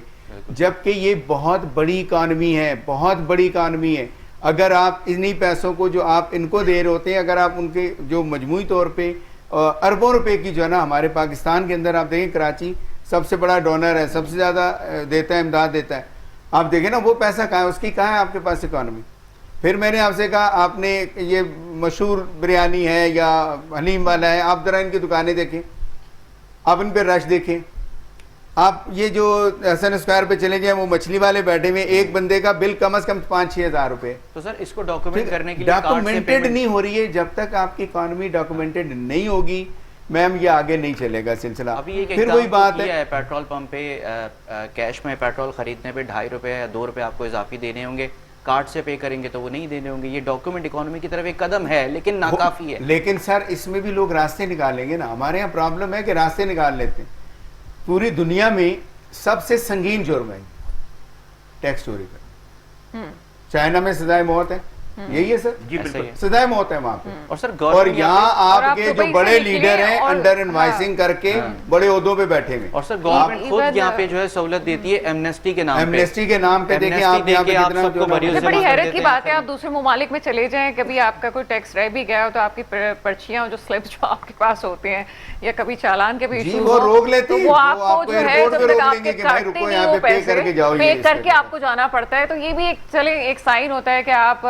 جبکہ یہ بہت بڑی اکانومی ہے, بہت بڑی اکانومی ہے. اگر آپ انہی پیسوں کو جو آپ ان کو دے رہے ہوتے ہیں, اگر آپ ان کے جو مجموعی طور پہ اربوں روپے کی جو ہے نا ہمارے پاکستان کے اندر, آپ دیکھیں کراچی سب سے بڑا ڈونر ہے, سب سے زیادہ دیتا ہے, امداد دیتا ہے. آپ دیکھیں نا وہ پیسہ کہاں ہے, اس کی کہاں ہے آپ کے پاس اکانومی؟ پھر میں نے آپ سے کہا آپ نے یہ مشہور بریانی ہے یا حلیم والا ہے, آپ ذرا ان کی دکانیں دیکھیں, آپ ان پہ رش دیکھیں. آپ یہ جو حسن اسکوائر پہ چلے جائیں, وہ مچھلی والے بیٹھے ہوئے, ایک بندے کا بل کم از کم 5-6 ہزار روپے. تو سر اس کو ڈاکومنٹ کرنے کے لیے ڈاکومنٹڈ نہیں ہو رہی ہے. جب تک آپ کی اکانومی ڈاکومنٹڈ نہیں ہوگی میم یہ آگے نہیں چلے گا سلسلہ. پھر وہی بات ہے, پیٹرول پمپ پہ کیش میں پیٹرول خریدنے پہ 2.5 روپے یا 2 روپے آپ کو اضافی دینے ہوں گے, کارڈ سے پے کریں گے تو وہ نہیں دینے ہوں گے. یہ ڈاکومنٹ اکانومی کی طرف ایک قدم ہے, لیکن ناکافی ہے. لیکن سر اس میں بھی لوگ راستے نکالیں گے نا. ہمارے یہاں پرابلم ہے کہ راستے نکال لیتے ہیں. پوری دنیا میں سب سے سنگین جرم ہے ٹیکس چوری کا, चाइना में सजाए मौत है, यही है सर? जी बिल्कुल। सजाए मौत है वहाँ पे। और सर और गवर्नमेंट यहाँ और आप आपके जो दुबई से बड़े निकले लीडर हैं और- अंडर इनवाइसिंग करके बड़े ओहदों पे बैठे हुए, और सर गवर्नमेंट खुद Even- यहाँ पे जो है सहूलत देती है एमनेस्टी के नाम पे। एमनेस्टी के नाम पे देखें Amnesty आप यहाँ पे देके आप कितना सबको जो है बरी ना- ये बड़ी जमा कर हैरत देते की हैं बात है, आप दूसरे ममालिक में चले जाएं, कभी आपका कोई टैक्स रह भी गया हो तो आपकी पर्चियां जो स्लिप्स जो आपके पास होते हैं या कभी चालान के भी जी, issues वो हो, रोक लेती तो हैं, वो वो आपको आपको जो है एयरपोर्ट जब पे तक रोक आपके लेंगे कि भाई काटते रुको, नहीं यहाँ वो पे पे पैसे करके जाओ, पे ये इस करके तरह। आपको जाना पड़ता है। तो ये भी एक चले एक साइन होता है कि आप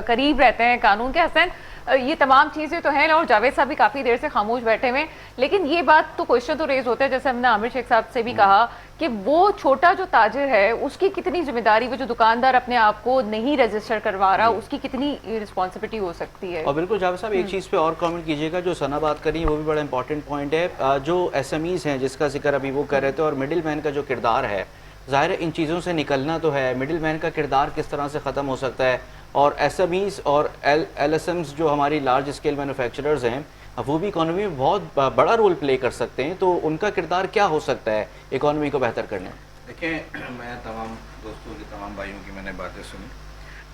करीब रहते हैं कानून के। हसन ये तमाम चीज़ें तो हैं, और जावेद साहब भी काफ़ी देर से खामोश बैठे हुए हैं, लेकिन ये बात तो क्वेश्चन तो रेज होता है, जैसे हमने आमिर शेख साहब से भी कहा कि वो छोटा जो ताजिर है उसकी कितनी जिम्मेदारी, वो जो दुकानदार अपने आप को नहीं रजिस्टर करवा रहा उसकी कितनी रिस्पॉन्सिबिलिटी हो सकती है। और बिल्कुल जावेद साहब एक चीज़ पे और कमेंट कीजिएगा, जो सना बात करी वो भी बड़ा इंपॉर्टेंट पॉइंट है। जो एसएमईज हैं जिसका जिक्र अभी वो कर रहे थे, और मिडिल मैन का जो किरदार है, ज़ाहिर है इन चीज़ों से निकलना तो है, मिडिल मैन का किरदार किस तरह से ख़त्म हो सकता है, और एसएमईज और एलएसएम्स जो हमारी लार्ज स्केल मैन्युफैक्चरर्स हैं वो भी इकोनॉमी में बहुत बड़ा रोल प्ले कर सकते हैं, तो उनका किरदार क्या हो सकता है इकोनॉमी को बेहतर करने में? देखिए, मैं तमाम दोस्तों की, तमाम भाइयों की मैंने बातें सुनी,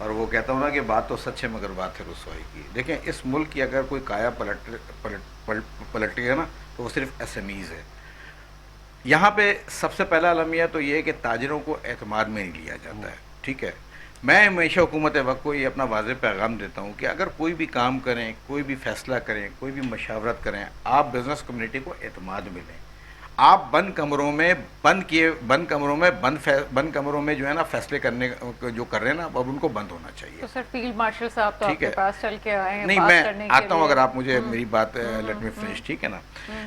और वो कहता हूँ ना कि बात तो सच है मगर बात है रुसवाई की। देखें, इस मुल्क की अगर कोई काया पलटेगा ना तो वो सिर्फ एसएमईज है। यहाँ पे सबसे पहला अलमिया तो ये है कि ताजिरों को एतमाद में नहीं लिया जाता है। ठीक है, मैं हमेशा हुकूमत वक्त को ये अपना वाज़ेह पैगाम देता हूँ कि अगर कोई भी काम करें, कोई भी फैसला करें, कोई भी मशावरत करें, आप बिज़नेस कम्युनिटी को एतमाद में लें। आप बंद कमरों में बंद कमरों में जो है ना फैसले करने जो कर रहे हैं ना, अब उनको बंद होना चाहिए। तो सर फील्ड मार्शल साहब तो ठीक आपके है। पास चल के आए हैं नहीं, बात करने मैं के आता हूँ, लिए। अगर आप मुझे मेरी बात लेट मी फिनिश, ठीक है ना।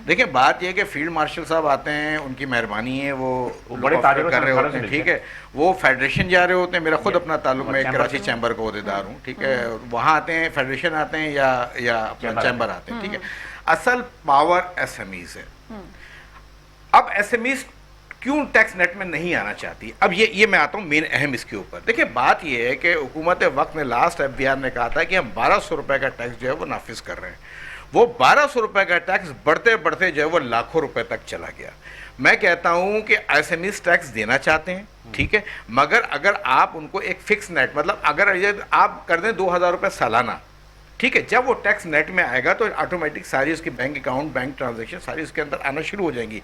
देखिए, बात ये है कि फील्ड मार्शल साहब आते हैं, उनकी मेहरबानी है, वो बड़े look after ताजिरों से कर रहे घर होते से हैं। मिलते ठीक है, वो फेडरेशन जा रहे होते हैं। मेरा खुद अपना ताल्लुक, और मैं चैम्बर कराची चैम्बर का अहदेदार हूँ। ठीक है, वहाँ आते हैं, फेडरेशन आते हैं या अपना चैम्बर आते हैं। ठीक है, असल पावर एसएमईज है। अब एसएमईज क्यों टैक्स नेट में नहीं आना चाहती? अब ये मैं आता हूँ मेन अहम इसके ऊपर। देखिए, बात ये है कि हुकूमत वक्त ने लास्ट एफबीआर ने कहा था कि हम 1200 रुपए का टैक्स जो है वो नाफिज कर रहे हैं। वो 1200 रुपए का टैक्स बढ़ते बढ़ते जो है वो लाखों रुपए तक चला गया। मैं कहता हूँ कि एसएमईज टैक्स देना चाहते हैं, ठीक है, मगर अगर आप उनको एक फिक्स नेट, मतलब अगर ये आप कर दें 2000 रुपये सालाना, ठीक है, जब वो टैक्स नेट में आएगा तो ऑटोमेटिक सारी उसकी बैंक अकाउंट, बैंक ट्रांजैक्शन सारी उसके अंदर आना शुरू हो जाएंगी।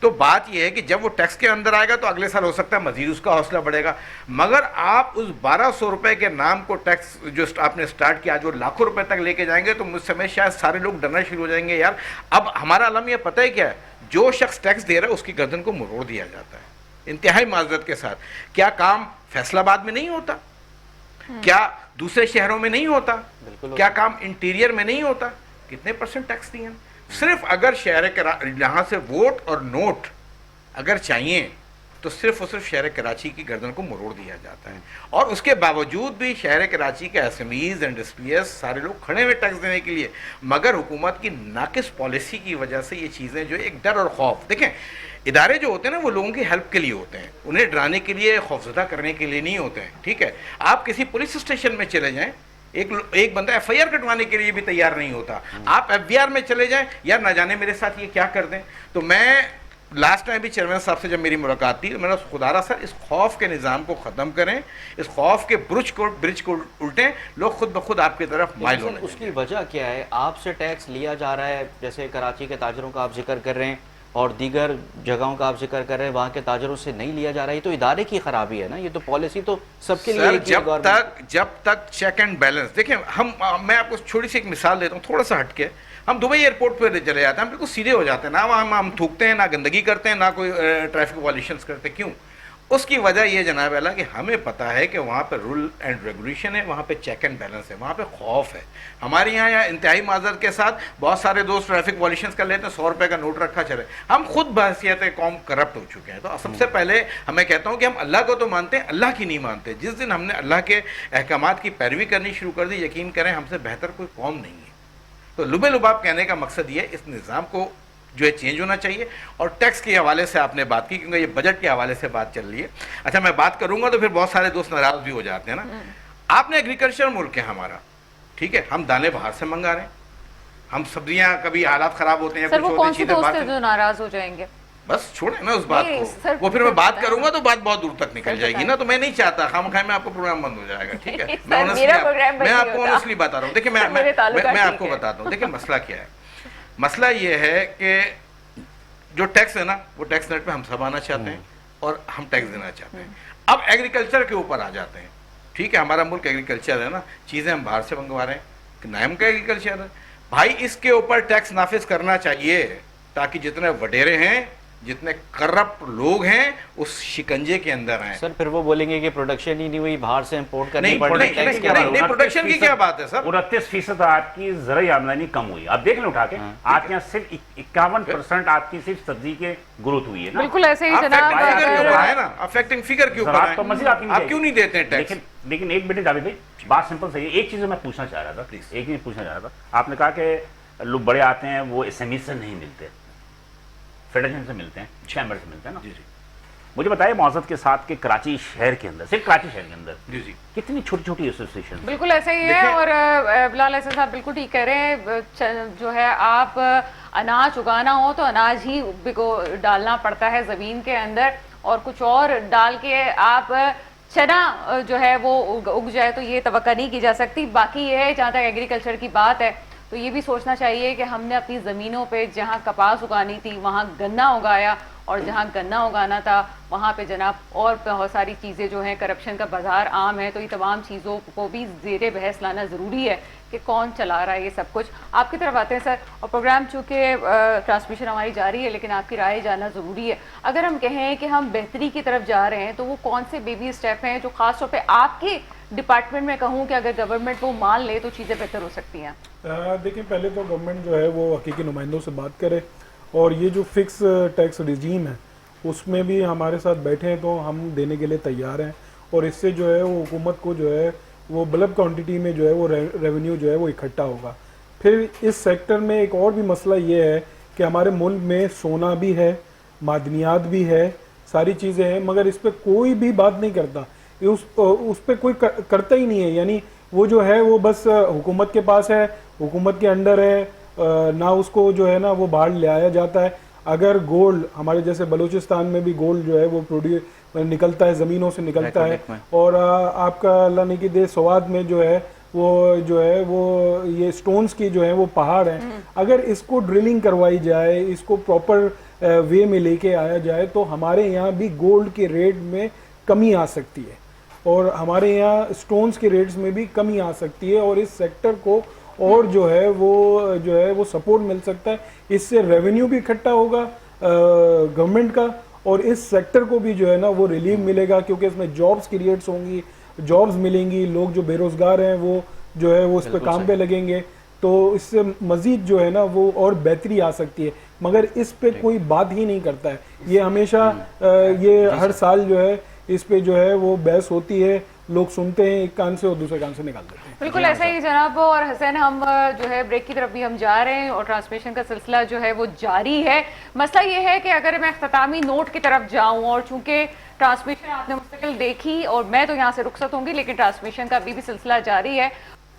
तो बात ये है कि जब वो टैक्स के अंदर आएगा तो अगले साल हो सकता है मजीद उसका हौसला बढ़ेगा। मगर आप उस 1200 रुपए के नाम को टैक्स जो आपने स्टार्ट किया, जो लाखों रुपए तक लेके जाएंगे, तो मुझ समय शायद सारे लोग डरना शुरू हो जाएंगे। यार, अब हमारा अलम ये पता है क्या है, जो शख्स टैक्स दे रहा है उसकी गर्दन को मरोड़ दिया जाता है, इंतहाई माजरत के साथ। क्या काम फैसलाबाद में नहीं होता? क्या दूसरे शहरों में नहीं होता? क्या काम इंटीरियर में नहीं होता? कितने परसेंट टैक्स दिए? सिर्फ अगर शहर यहाँ से वोट और नोट अगर चाहिए तो सिर्फ और सिर्फ शहर कराची की गर्दन को मरोड़ दिया जाता है। और उसके बावजूद भी शहर कराची के एसएमईज एंड एसपीएस सारे लोग खड़े हुए टैक्स देने के लिए, मगर हुकूमत की नाकिस पॉलिसी की वजह से ये चीज़ें जो एक डर और खौफ, देखें, इदारे जो होते हैं ना वो लोगों की हेल्प के लिए होते हैं, उन्हें डराने के लिए, खौफजदा करने के लिए नहीं होते हैं। ठीक है, आप किसी पुलिस स्टेशन में चले जाएं, एक बंदा एफआईआर कटवाने के लिए भी तैयार नहीं होता। आप एफबीआर में चले जाएं, यार ना जाने मेरे साथ ये क्या कर दें। तो मैं लास्ट टाइम भी चेयरमैन साहब से जब मेरी मुलाकात थी तो मैंने खुदारा सर इस खौफ के निज़ाम को ख़त्म करें, इस खौफ के ब्रिज को उल्टें, लोग खुद ब खुद आपकी तरफ माइल होने। उसकी वजह क्या है? आपसे टैक्स लिया जा रहा है, जैसे कराची के ताजरों का आप जिक्र कर रहे हैं और दीगर जगहों का आप जिक्र कर रहे हैं, वहाँ के ताजरों से नहीं लिया जा रहा है। ये तो इदारे की खराबी है ना, ये तो पॉलिसी तो सबके लिए जब तक चेक एंड बैलेंस, देखिए मैं आपको छोटी सी एक मिसाल देता हूँ, थोड़ा सा हटके। हम दुबई एयरपोर्ट पर चले जाते हैं, हम बिल्कुल सीधे हो जाते हैं ना, वहाँ हम थूकते हैं ना, गंदगी करते हैं ना, कोई ट्रैफिक वायलेशंस करते। क्यों? उसकी वजह ये जनाब अला कि हमें पता है कि वहाँ पे रूल एंड रेगुलेशन है, वहाँ पे चेक एंड बैलेंस है, वहाँ पे खौफ है। हमारे यहाँ इंतहाई माजरत के साथ बहुत सारे दोस्त ट्रैफिक वायलेशंस कर लेते हैं, 100 रुपये का नोट रखा चले। हम खुद बहसियत कौम करप्ट हो चुके हैं। तो सबसे पहले हमें कहता हूँ कि हम अल्लाह को तो मानते हैं, अल्लाह की नहीं मानते। जिस दिन हमने अल्लाह के अहकामात की पैरवी करनी शुरू कर दी, यकीन करें हमसे बेहतर कोई कौम नहीं है। तो लुबे लुबाब कहने का मकसद ये, इस निज़ाम को जो है चेंज होना चाहिए। और टैक्स के हवाले से आपने बात की, क्योंकि ये बजट के हवाले से बात चल रही है। अच्छा, मैं बात करूंगा तो फिर बहुत सारे दोस्त नाराज भी हो जाते हैं ना। आपने एग्रीकल्चर मुल्क है हमारा, ठीक है, हम दाने बाहर से मंगा रहे हैं, हम सब्जियां, कभी हालात खराब होते हैं, सर वो कुछ कौन होती सी चीजें दोस्त बात है जो नाराज हो जाएंगे? बस छोड़े ना उस बात नहीं, को, सर, वो फिर मैं बात बताएं। करूंगा तो बात बहुत दूर तक निकल सर, जाएगी बताएं। ना, तो मैं नहीं चाहता खामखा में आपको प्रोग्राम बंद हो जाएगा, ठीक है। सर, मैं honestly मेरा प्रोग्राम बंद मैं नहीं आपको होता। ऑनेस्टली बता रहा हूँ। देखिए सर, मेरे ताल्लुकात मैं ठीक आपको है। बताता हूँ, देखिए मसला क्या है। मसला ये है कि जो टैक्स है ना, वो टैक्स नेट पे हम सब आना चाहते हैं और हम टैक्स देना चाहते हैं। अब एग्रीकल्चर के ऊपर आ जाते हैं, ठीक है, हमारा मुल्क एग्रीकल्चर है ना, चीज़ें हम बाहर से मंगवा रहे हैं, नाम का एग्रीकल्चर है भाई, इसके ऊपर टैक्स नाफिज करना चाहिए ताकि जितने वडेरे हैं, जितने करप्ट लोग हैं उस शिकंजे के अंदर हैं। सर फिर वो बोलेंगे कि प्रोडक्शन ही नहीं हुई, बाहर से इंपोर्ट करनी नहीं, पड़ रही नहीं, टैक्स नहीं, के नहीं, प्रोडक्शन की क्या बात है सर? 29% आपकी ज़राई आमदनी कम हुई। आप देख लें उठा के, आपके यहाँ सिर्फ 51% आपकी सिर्फ सब्जी के ग्रोथ हुई है ना। बिल्कुल ऐसे ही आप जनाब फैक्टिंग फिगर के अगर ऊपर है ना, आप फैक्टिंग फिगर के ऊपर ज़राअत तो है। मज़ीद आपकी आप क्यों नहीं देते हैं टैक्स? लेकिन एक मिनट जावेद भाई, बात सिंपल सही है। एक चीज़ मैं पूछना चाह रहा था, प्लीज एक चीज़ पूछना चाह रहा था। आपने कहा कि लोग बड़े आते हैं वो एसएमई से नहीं मिलते, फेडरेशन से मिलते हैं, चैम्बर से मिलते हैं ना। जी जी मुझे बताइए मौजूद के साथ के कराची शहर के अंदर, सिर्फ कराची शहर के अंदर जी जी कितनी छोटी छोटी एसोसिएशन। बिल्कुल ऐसा ही है। देखिए- और बिलाल हसन साहब बिल्कुल ठीक कह रहे हैं। जो है आप अनाज उगाना हो तो अनाज ही को डालना पड़ता है ज़मीन के अंदर, और कुछ और डाल के आप चना जो है वो उग जाए तो ये तवक्का नहीं की जा सकती। बाकी ये है, जहाँ तक एग्रीकल्चर की बात है तो ये भी सोचना चाहिए कि हमने अपनी ज़मीनों पे जहाँ कपास उगानी थी वहाँ गन्ना उगाया, और जहाँ गन्ना उगाना था वहाँ पे जनाब और बहुत सारी चीज़ें जो हैं, करप्शन का बाजार आम है। तो ये तमाम चीज़ों को भी ज़ेरे बहस लाना ज़रूरी है कि कौन चला रहा है ये सब कुछ। आपकी तरफ आते हैं सर, और प्रोग्राम चूँकि ट्रांसमिशन हमारी जारी है लेकिन आपकी राय जानना ज़रूरी है। अगर हम कहें कि हम बेहतरी की तरफ जा रहे हैं तो वो कौन से बेबी स्टेप हैं जो ख़ास तौर पर आपके डिपार्टमेंट में कहूँ कि अगर गवर्नमेंट वो मान ले तो चीज़ें बेहतर हो सकती हैं? देखिए, पहले तो गवर्नमेंट जो है वो हकीकी नुमाइंदों से बात करे, और ये जो फिक्स टैक्स रिजीम है उसमें भी हमारे साथ बैठे हैं तो हम देने के लिए तैयार हैं। और इससे जो है वो हुकूमत को जो है वो बल्क क्वांटिटी में जो है वो रेवेन्यू जो है वो इकट्ठा होगा। फिर इस सेक्टर में एक और भी मसला ये है कि हमारे मुल्क में सोना भी है, मादनियात भी है, सारी चीज़ें हैं, मगर इस पर कोई भी बात नहीं करता। उस पर कोई करता ही नहीं है। यानी वो जो है वो बस हुकूमत के पास है, हुकूमत के अंडर है, ना उसको जो है ना वो बाहर ले आया जाता है। अगर गोल्ड, हमारे जैसे बलूचिस्तान में भी गोल्ड जो है वो प्रोड्यूस निकलता है, ज़मीनों से निकलता है, और आपका अल्लाह ने की दे सवाद में जो है वो ये स्टोन्स की जो है वो पहाड़ हैं। अगर इसको ड्रिलिंग करवाई जाए, इसको प्रॉपर वे में लेके आया जाए तो हमारे यहाँ भी गोल्ड के रेट में कमी आ सकती है, और हमारे यहाँ स्टोन्स के रेट्स में भी कमी आ सकती है, और इस सेक्टर को और जो है वो सपोर्ट मिल सकता है। इससे रेवेन्यू भी इकट्ठा होगा गवर्नमेंट का, और इस सेक्टर को भी जो है ना वो रिलीफ मिलेगा, क्योंकि इसमें जॉब्स क्रिएट्स होंगी, जॉब्स मिलेंगी, लोग जो बेरोजगार हैं वो जो है वो इस पर काम पे लगेंगे, तो इससे मजीद जो है ना वो और बेहतरी आ सकती है। मगर इस पे कोई बात ही नहीं करता है। ये हमेशा ये हर साल जो है इस पे जो है वो बहस होती है, लोग सुनते हैं एक कान से और दूसरे कान से निकाल देते हैं। बिल्कुल ऐसा ही जनाब। और हसैन, हम जो है ब्रेक की तरफ भी हम जा रहे हैं और ट्रांसमिशन का सिलसिला जो है वो जारी है। मसला ये है कि अगर मैं इख्तितामी नोट की तरफ जाऊं, और चूंकि ट्रांसमिशन आपने मुस्तकिल देखी और मैं तो यहाँ से रुखसत होंगी, लेकिन ट्रांसमिशन का अभी भी सिलसिला जारी है।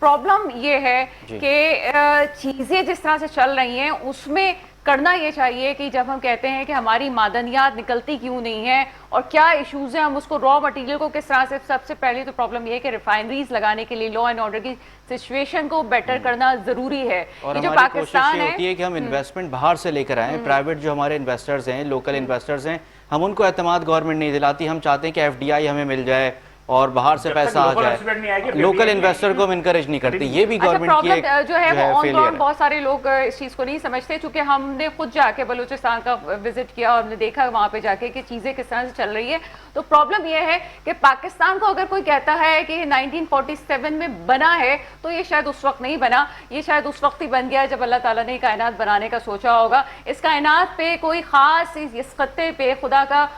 प्रॉब्लम ये है कि चीज़ें जिस तरह से चल रही हैं उसमें करना ये चाहिए कि जब हम कहते हैं कि हमारी मादनियात निकलती क्यों नहीं है और क्या इश्यूज हैं, हम उसको रॉ मटेरियल को किस तरह से, सबसे पहले तो प्रॉब्लम ये है कि रिफाइनरीज लगाने के लिए लॉ एंड ऑर्डर की सिचुएशन को बेटर करना जरूरी है। और ये जो हमारी पाकिस्तान कोशिश ये होती है कि हम इन्वेस्टमेंट बाहर से लेकर आएँ। प्राइवेट जो हमारे इन्वेस्टर्स हैं, लोकल इन्वेस्टर्स हैं, हम उनको एतमाद गवर्नमेंट नहीं दिलाती। हम चाहते हैं कि FDI हमें मिल जाए और बाहर से पैसा आ जाए। लोकल इन्वेस्टर को हम इनकरेज नहीं करते। ये भी गवर्नमेंट की एक जो है वो ऑन फेलियर ग्राउंड बहुत सारे लोग इस चीज़ को नहीं समझते, क्योंकि हमने खुद जाके बलूचिस्तान का विजिट किया और हमने देखा वहाँ पे जाके कि चीज़ें किस तरह से चल रही है। तो प्रॉब्लम ये है कि पाकिस्तान को अगर कोई कहता है कि 1947 में बना है तो ये शायद उस वक्त नहीं बना, ये शायद उस वक्त ही बन गया जब अल्लाह ताला ने कायनात बनाने का सोचा होगा। इस कायनात पे कोई ख़ास इस खत्ते पे खुदा का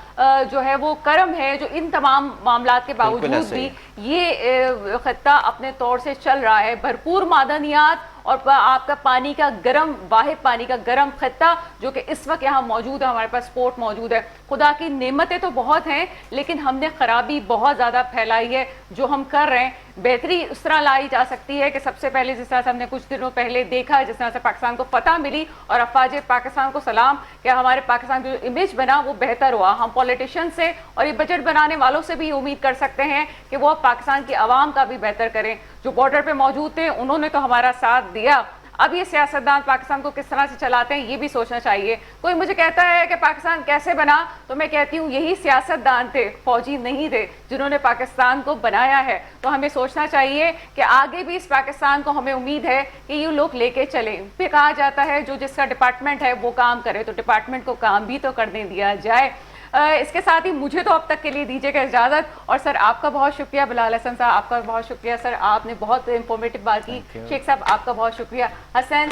जो है वो करम है जो इन तमाम मामलात के बावजूद भी ये खत्ता अपने तौर से चल रहा है। भरपूर मादनियात और आपका पानी का गर्म, वाहिद पानी का गर्म खत्ता जो कि इस वक्त यहाँ मौजूद है, हमारे पास पोर्ट मौजूद है। خدا کی نعمتیں تو بہت ہیں لیکن ہم نے خرابی بہت زیادہ پھیلائی ہے. جو ہم کر رہے ہیں بہتری اس طرح لائی جا سکتی ہے کہ سب سے پہلے جس طرح سے ہم نے کچھ دنوں پہلے دیکھا جس طرح سے پاکستان کو فتح ملی اور افواج پاکستان کو سلام کہ ہمارے پاکستان جو امیج بنا وہ بہتر ہوا. ہم پولیٹیشین سے اور یہ بجٹ بنانے والوں سے بھی امید کر سکتے ہیں کہ وہ پاکستان کی عوام کا بھی بہتر کریں. جو بارڈر پہ موجود تھے انہوں نے تو ہمارا ساتھ دیا. اب یہ سیاستدان پاکستان کو کس طرح سے چلاتے ہیں یہ بھی سوچنا چاہیے. کوئی مجھے کہتا ہے کہ پاکستان کیسے بنا تو میں کہتی ہوں یہی سیاستدان تھے, فوجی نہیں تھے جنہوں نے پاکستان کو بنایا ہے. تو ہمیں سوچنا چاہیے کہ آگے بھی اس پاکستان کو ہمیں امید ہے کہ یہ لوگ لے کے چلیں. پھر کہا جاتا ہے جو جس کا ڈپارٹمنٹ ہے وہ کام کرے, تو ڈپارٹمنٹ کو کام بھی تو کرنے دیا جائے. اس کے ساتھ ہی مجھے تو اب تک کے لیے دیجیے گا اجازت. اور سر آپ کا بہت شکریہ, بلال حسن صاحب آپ کا بہت شکریہ. سر آپ نے بہت انفارمیٹیو بات کی. شیخ صاحب آپ کا بہت شکریہ. حسین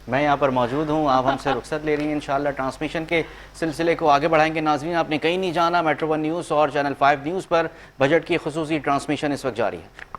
میں یہاں پر موجود ہوں, آپ ہم سے رخصت لے رہی ہیں, انشاءاللہ ٹرانسمیشن کے سلسلے کو آگے بڑھائیں گے. ناظرین آپ نے کہیں نہیں جانا, میٹرو 1 نیوز اور چینل 5 نیوز پر بجٹ کی خصوصی ٹرانسمیشن اس وقت جاری ہے.